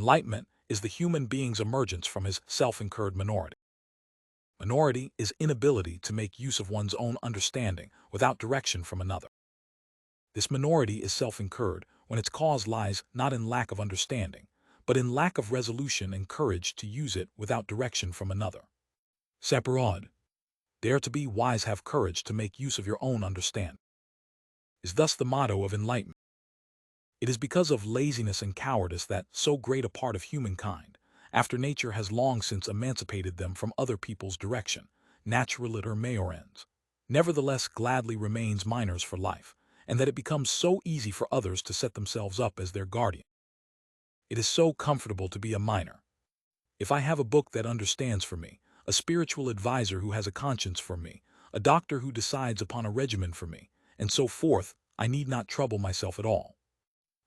Enlightenment is the human being's emergence from his self-incurred minority. Minority is inability to make use of one's own understanding without direction from another. This minority is self-incurred when its cause lies not in lack of understanding, but in lack of resolution and courage to use it without direction from another. Separod. Dare to be wise, have courage to make use of your own understanding, is thus the motto of enlightenment. It is because of laziness and cowardice that so great a part of humankind, after nature has long since emancipated them from other people's direction, naturaliter maiorens, nevertheless gladly remains minors for life, and that it becomes so easy for others to set themselves up as their guardian. It is so comfortable to be a minor. If I have a book that understands for me, a spiritual advisor who has a conscience for me, a doctor who decides upon a regimen for me, and so forth, I need not trouble myself at all.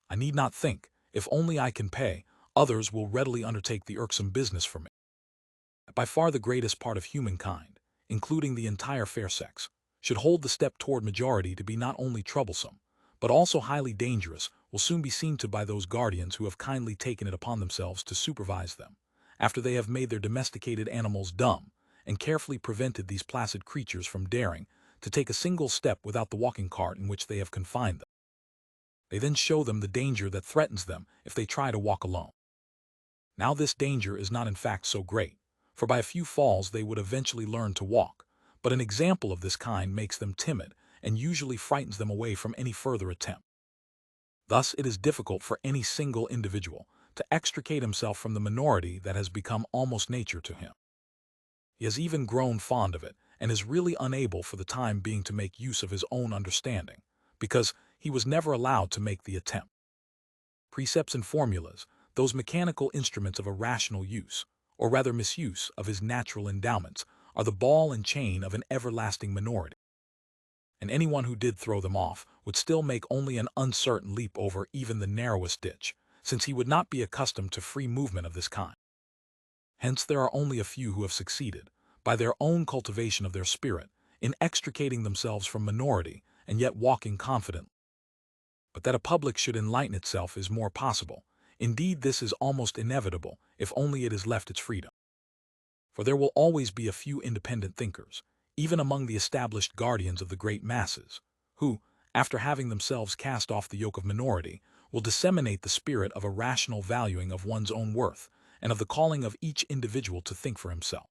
I need not think, if only I can pay, others will readily undertake the irksome business for me. By far the greatest part of humankind, including the entire fair sex, should hold the step toward majority to be not only troublesome, but also highly dangerous, will soon be seen to by those guardians who have kindly taken it upon themselves to supervise them, after they have made their domesticated animals dumb, and carefully prevented these placid creatures from daring to take a single step without the walking cart in which they have confined them. They then show them the danger that threatens them if they try to walk alone. Now this danger is not in fact so great, for by a few falls they would eventually learn to walk, but an example of this kind makes them timid and usually frightens them away from any further attempt. Thus it is difficult for any single individual to extricate himself from the minority that has become almost nature to him. He has even grown fond of it and is really unable for the time being to make use of his own understanding, because he was never allowed to make the attempt. Precepts and formulas, those mechanical instruments of a rational use, or rather misuse, of his natural endowments, are the ball and chain of an everlasting minority. And anyone who did throw them off would still make only an uncertain leap over even the narrowest ditch, since he would not be accustomed to free movement of this kind. Hence there are only a few who have succeeded, by their own cultivation of their spirit, in extricating themselves from minority and yet walking confidently. But that a public should enlighten itself is more possible. Indeed, this is almost inevitable, if only it is left its freedom. For there will always be a few independent thinkers, even among the established guardians of the great masses, who, after having themselves cast off the yoke of minority, will disseminate the spirit of a rational valuing of one's own worth, and of the calling of each individual to think for himself.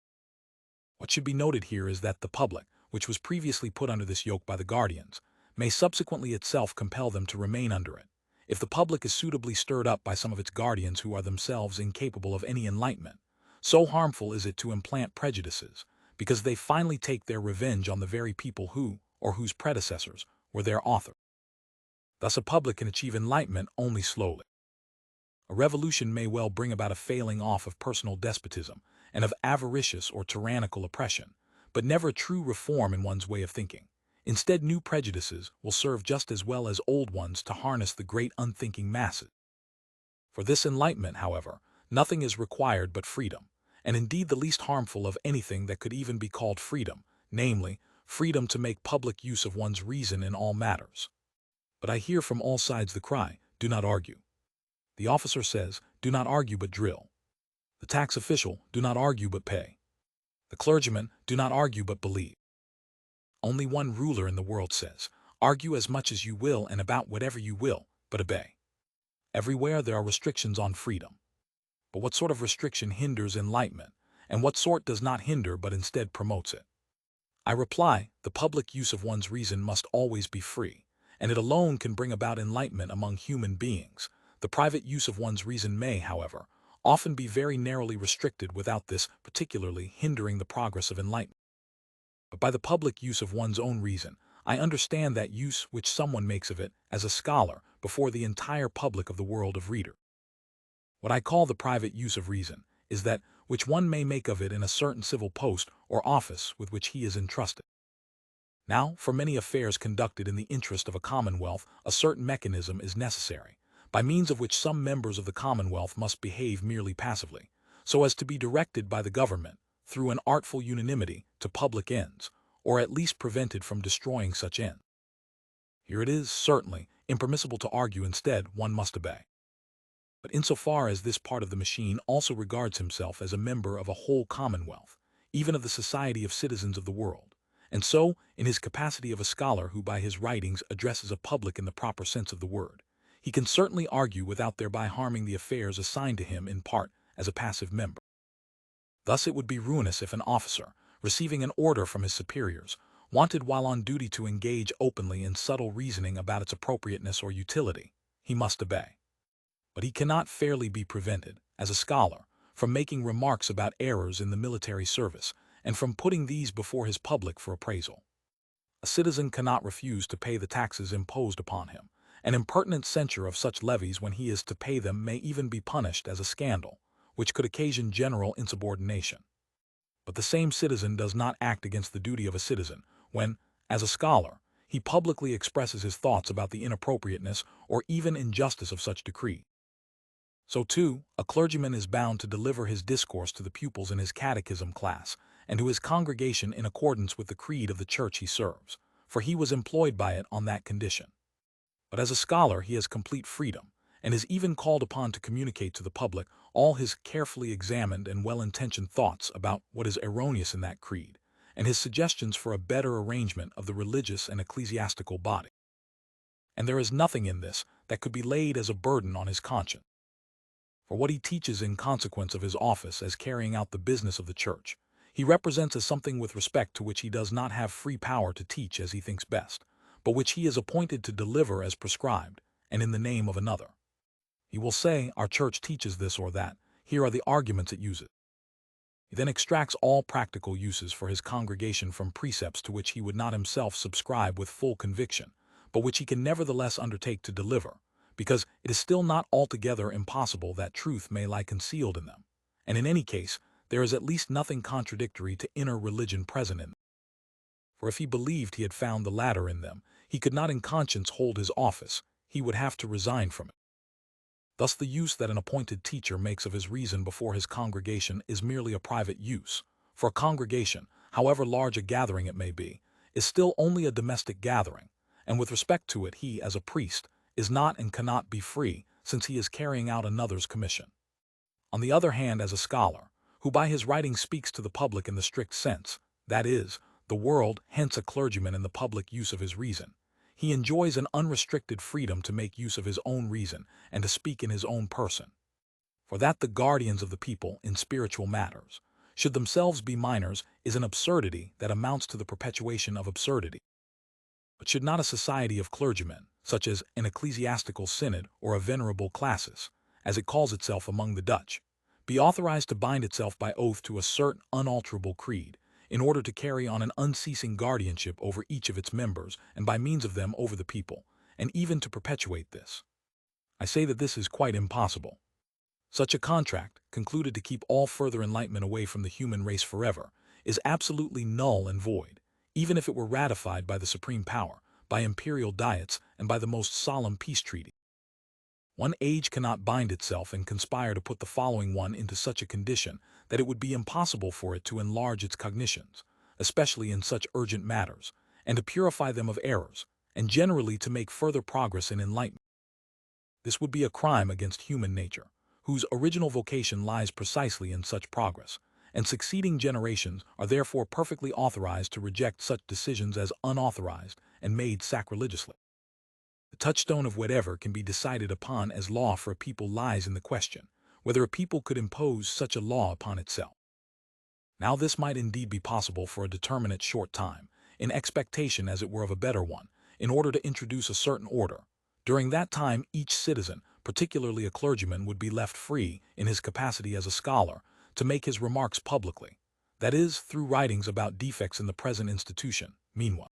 What should be noted here is that the public, which was previously put under this yoke by the guardians, may subsequently itself compel them to remain under it, if the public is suitably stirred up by some of its guardians who are themselves incapable of any enlightenment. So harmful is it to implant prejudices, because they finally take their revenge on the very people who, or whose predecessors, were their authors. Thus a public can achieve enlightenment only slowly. A revolution may well bring about a failing off of personal despotism and of avaricious or tyrannical oppression, but never a true reform in one's way of thinking. Instead, new prejudices will serve just as well as old ones to harness the great unthinking masses. For this enlightenment, however, nothing is required but freedom, and indeed the least harmful of anything that could even be called freedom, namely, freedom to make public use of one's reason in all matters. But I hear from all sides the cry, do not argue. The officer says, do not argue but drill. The tax official, do not argue but pay. The clergyman, do not argue but believe. Only one ruler in the world says, argue as much as you will and about whatever you will, but obey. Everywhere there are restrictions on freedom. But what sort of restriction hinders enlightenment, and what sort does not hinder but instead promotes it? I reply, the public use of one's reason must always be free, and it alone can bring about enlightenment among human beings. The private use of one's reason may, however, often be very narrowly restricted without this particularly hindering the progress of enlightenment. But by the public use of one's own reason, I understand that use which someone makes of it as a scholar before the entire public of the world of readers. What I call the private use of reason is that which one may make of it in a certain civil post or office with which he is entrusted. Now, for many affairs conducted in the interest of a commonwealth, a certain mechanism is necessary, by means of which some members of the commonwealth must behave merely passively, so as to be directed by the government, through an artful unanimity, to public ends, or at least prevented from destroying such ends. Here it is, certainly, impermissible to argue. Instead, one must obey. But insofar as this part of the machine also regards himself as a member of a whole commonwealth, even of the society of citizens of the world, and so, in his capacity of a scholar who by his writings addresses a public in the proper sense of the word, he can certainly argue without thereby harming the affairs assigned to him in part as a passive member. Thus it would be ruinous if an officer, receiving an order from his superiors, wanted while on duty to engage openly in subtle reasoning about its appropriateness or utility. He must obey. But he cannot fairly be prevented, as a scholar, from making remarks about errors in the military service and from putting these before his public for appraisal. A citizen cannot refuse to pay the taxes imposed upon him. An impertinent censure of such levies when he is to pay them may even be punished as a scandal, which could occasion general insubordination. But the same citizen does not act against the duty of a citizen when, as a scholar, he publicly expresses his thoughts about the inappropriateness or even injustice of such decree. So, too, a clergyman is bound to deliver his discourse to the pupils in his catechism class and to his congregation in accordance with the creed of the church he serves, for he was employed by it on that condition. But as a scholar he has complete freedom, and is even called upon to communicate to the public all his carefully examined and well-intentioned thoughts about what is erroneous in that creed, and his suggestions for a better arrangement of the religious and ecclesiastical body. And there is nothing in this that could be laid as a burden on his conscience. For what he teaches in consequence of his office as carrying out the business of the church, he represents as something with respect to which he does not have free power to teach as he thinks best, but which he is appointed to deliver as prescribed, and in the name of another. He will say, our church teaches this or that, here are the arguments it uses. He then extracts all practical uses for his congregation from precepts to which he would not himself subscribe with full conviction, but which he can nevertheless undertake to deliver, because it is still not altogether impossible that truth may lie concealed in them, and in any case there is at least nothing contradictory to inner religion present in them. For if he believed he had found the latter in them, he could not in conscience hold his office, he would have to resign from it. Thus the use that an appointed teacher makes of his reason before his congregation is merely a private use, for a congregation, however large a gathering it may be, is still only a domestic gathering, and with respect to it he, as a priest, is not and cannot be free, since he is carrying out another's commission. On the other hand, as a scholar, who by his writing speaks to the public in the strict sense, that is, the world, hence a clergyman in the public use of his reason, he enjoys an unrestricted freedom to make use of his own reason and to speak in his own person. For that the guardians of the people, in spiritual matters, should themselves be minors is an absurdity that amounts to the perpetuation of absurdity. But should not a society of clergymen, such as an ecclesiastical synod or a venerable classis, as it calls itself among the Dutch, be authorized to bind itself by oath to a certain unalterable creed, in order to carry on an unceasing guardianship over each of its members and by means of them over the people, and even to perpetuate this? I say that this is quite impossible. Such a contract, concluded to keep all further enlightenment away from the human race forever, is absolutely null and void, even if it were ratified by the supreme power, by imperial diets, and by the most solemn peace treaty. One age cannot bind itself and conspire to put the following one into such a condition that it would be impossible for it to enlarge its cognitions, especially in such urgent matters, and to purify them of errors, and generally to make further progress in enlightenment. This would be a crime against human nature, whose original vocation lies precisely in such progress, and succeeding generations are therefore perfectly authorized to reject such decisions as unauthorized and made sacrilegiously. The touchstone of whatever can be decided upon as law for a people lies in the question whether a people could impose such a law upon itself. Now this might indeed be possible for a determinate short time, in expectation as it were of a better one, in order to introduce a certain order. During that time each citizen, particularly a clergyman, would be left free, in his capacity as a scholar, to make his remarks publicly, that is, through writings about defects in the present institution. Meanwhile,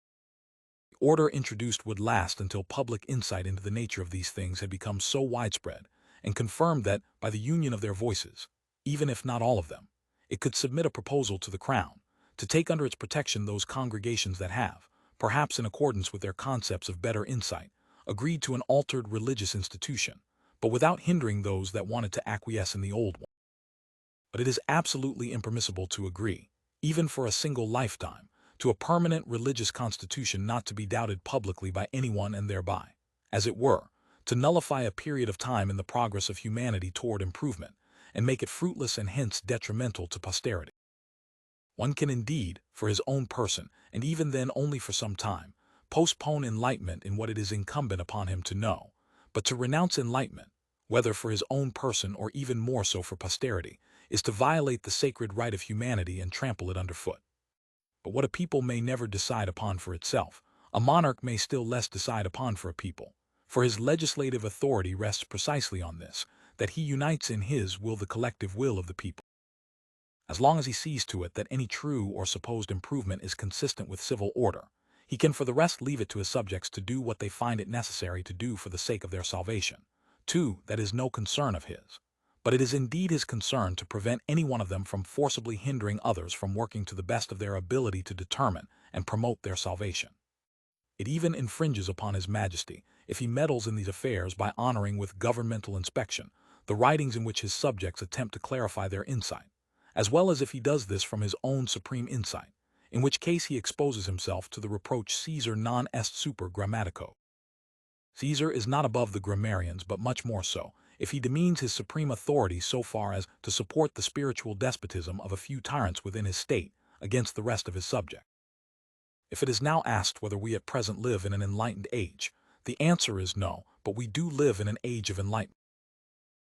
the order introduced would last until public insight into the nature of these things had become so widespread and confirmed that, by the union of their voices, even if not all of them, it could submit a proposal to the Crown, to take under its protection those congregations that have, perhaps in accordance with their concepts of better insight, agreed to an altered religious institution, but without hindering those that wanted to acquiesce in the old one. But it is absolutely impermissible to agree, even for a single lifetime, to a permanent religious constitution not to be doubted publicly by anyone and thereby, as it were, to nullify a period of time in the progress of humanity toward improvement, and make it fruitless and hence detrimental to posterity. One can indeed, for his own person, and even then only for some time, postpone enlightenment in what it is incumbent upon him to know, but to renounce enlightenment, whether for his own person or even more so for posterity, is to violate the sacred right of humanity and trample it underfoot. But what a people may never decide upon for itself, a monarch may still less decide upon for a people, for his legislative authority rests precisely on this, that he unites in his will the collective will of the people. As long as he sees to it that any true or supposed improvement is consistent with civil order, he can for the rest leave it to his subjects to do what they find it necessary to do for the sake of their salvation. 2. That is no concern of his. But it is indeed his concern to prevent any one of them from forcibly hindering others from working to the best of their ability to determine and promote their salvation. It even infringes upon his majesty, if he meddles in these affairs by honoring with governmental inspection the writings in which his subjects attempt to clarify their insight, as well as if he does this from his own supreme insight, in which case he exposes himself to the reproach Caesar non est super grammatico. Caesar is not above the grammarians, but much more so, if he demeans his supreme authority so far as to support the spiritual despotism of a few tyrants within his state against the rest of his subjects. If it is now asked whether we at present live in an enlightened age, the answer is no, but we do live in an age of enlightenment.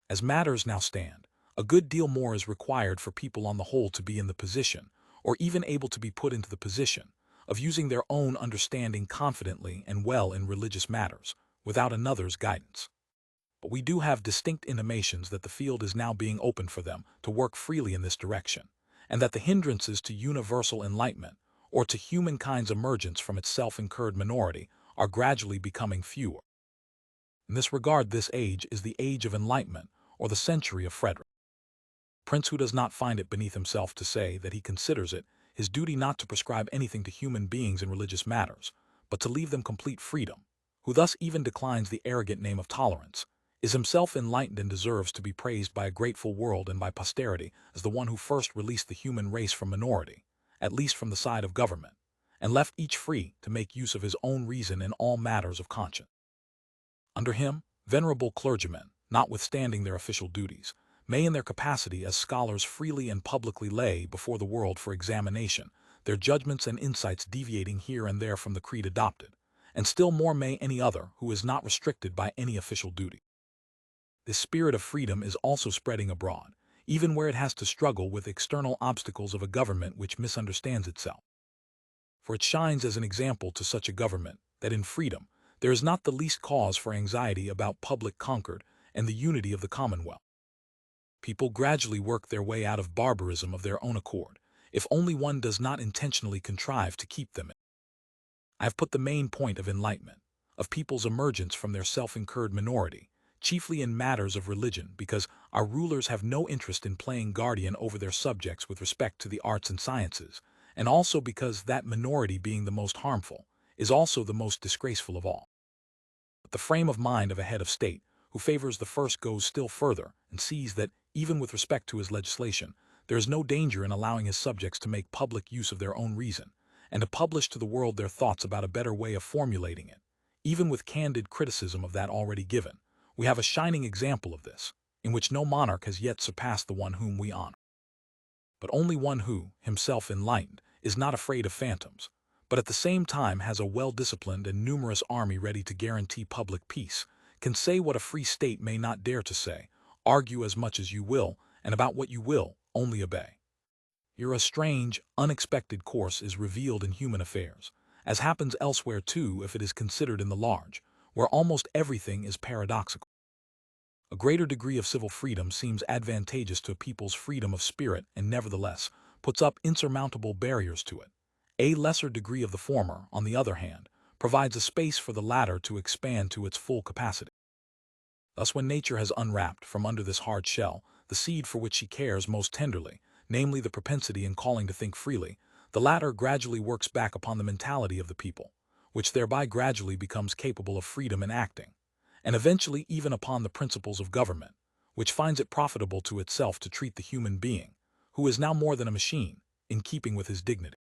As matters now stand, a good deal more is required for people on the whole to be in the position, or even able to be put into the position, of using their own understanding confidently and well in religious matters, without another's guidance. But we do have distinct intimations that the field is now being opened for them to work freely in this direction, and that the hindrances to universal enlightenment, or to humankind's emergence from its self-incurred minority, are gradually becoming fewer. In this regard, this age is the age of enlightenment, or the century of Frederick. Prince who does not find it beneath himself to say that he considers it his duty not to prescribe anything to human beings in religious matters, but to leave them complete freedom, who thus even declines the arrogant name of tolerance, is himself enlightened and deserves to be praised by a grateful world and by posterity as the one who first released the human race from minority, at least from the side of government, and left each free to make use of his own reason in all matters of conscience. Under him, venerable clergymen, notwithstanding their official duties, may in their capacity as scholars freely and publicly lay before the world for examination their judgments and insights deviating here and there from the creed adopted, and still more may any other who is not restricted by any official duty. This spirit of freedom is also spreading abroad, even where it has to struggle with external obstacles of a government which misunderstands itself. For it shines as an example to such a government that in freedom there is not the least cause for anxiety about public concord and the unity of the commonwealth. People gradually work their way out of barbarism of their own accord, if only one does not intentionally contrive to keep them in. I have put the main point of enlightenment, of people's emergence from their self-incurred minority, chiefly in matters of religion, because our rulers have no interest in playing guardian over their subjects with respect to the arts and sciences, and also because that minority being the most harmful, is also the most disgraceful of all. But the frame of mind of a head of state, who favors the first, goes still further, and sees that, even with respect to his legislation, there is no danger in allowing his subjects to make public use of their own reason, and to publish to the world their thoughts about a better way of formulating it. Even with candid criticism of that already given, we have a shining example of this, in which no monarch has yet surpassed the one whom we honor. But only one who, himself enlightened, is not afraid of phantoms, but at the same time has a well-disciplined and numerous army ready to guarantee public peace, can say what a free state may not dare to say, argue as much as you will, and about what you will, only obey. Here a strange, unexpected course is revealed in human affairs, as happens elsewhere too if it is considered in the large, where almost everything is paradoxical. A greater degree of civil freedom seems advantageous to a people's freedom of spirit and nevertheless puts up insurmountable barriers to it. A lesser degree of the former, on the other hand, provides a space for the latter to expand to its full capacity. Thus, when nature has unwrapped from under this hard shell the seed for which she cares most tenderly, namely the propensity and calling to think freely, the latter gradually works back upon the mentality of the people, which thereby gradually becomes capable of freedom in acting, and eventually even upon the principles of government, which finds it profitable to itself to treat the human being, who is now more than a machine, in keeping with his dignity.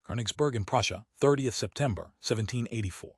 Königsberg in Prussia, 30th September, 1784.